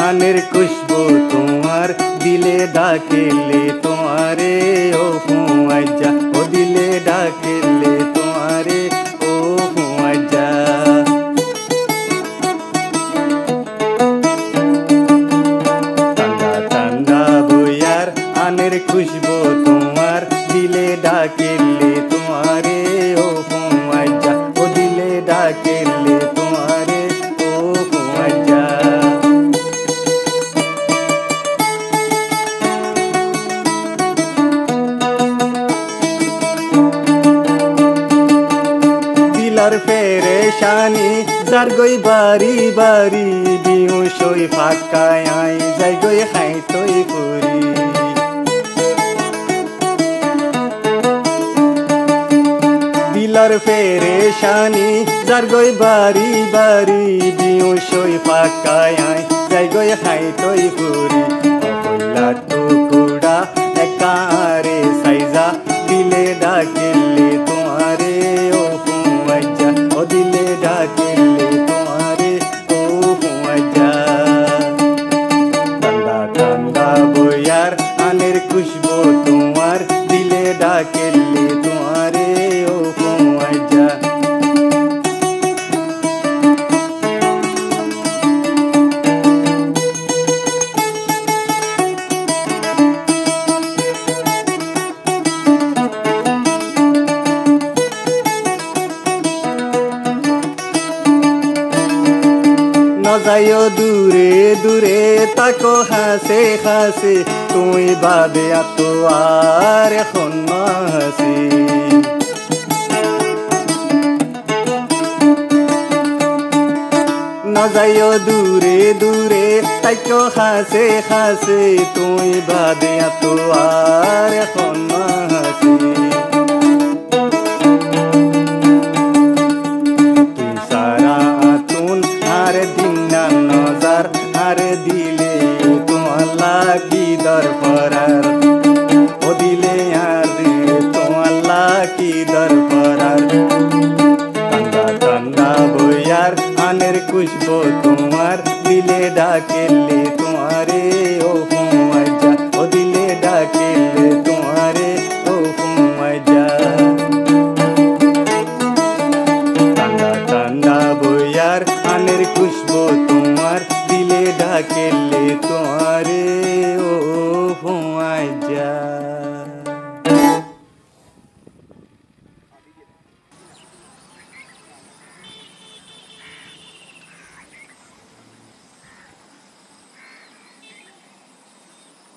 আনের খুশবু তোমার দিলে ডাকেলে তোমারে ও ফুয়াজা ও দিলে ডাকেলে তোমারে ও ফুয়াজা ঠান্ডা ঠান্ডা বইয়ার আনের খুশবু তোমার দিলে ডাকেলে তোমারে ও ফুয়াজা ও দিলে ডাকেলে তোমারে ও ফুয়াজা দিলার পেরেশানি যার গই বাড়ি বাড়ি বিহুসই ফাঁকায় আই যাই গই খাই তৈ করি দিলার পেরেশানি যার গই বাড়ি বাড়ি বিহুসই ফাঁকায় আই যাই গই খাই তৈ করি কইলা টুকুড়া একারে সাইজা দিলে ডাকেলে তোমারে ও ফুয়াজা ও দিলে ডাকেলে তোমারে ও ফুয়াজা ঠান্ডা ঠান্ডা বইয়ার আনের খুশবু তোমার দিলে ডাকেলে তোমারে ও ফুয়াজা যাইও দূরে দূরে তাকো হাসে হাসে তুই বাদে তো আর এখন হাসি না যাইও দূরে দূরে তাকো হাসে হাসে তুই বাদে তো আর এখন হাসি তুই সারা আতুন আর দিন নজর আর দিলে তোমার কি দরফরার ও দিলে আর তোমার কি দরফরার ঠান্ডা ঠান্ডা বইয়ার আনের খুশবু তোমার দিলে ডাকেলে তোমারে ও ফুয়াজা ও দিলে ডাকেলে তোমারে ও ফুয়াজা ঠান্ডা ঠান্ডা বইয়ার আনের খুশবু তোমার দিলে ডাকেলে তোমারে ও ফুয়াজা।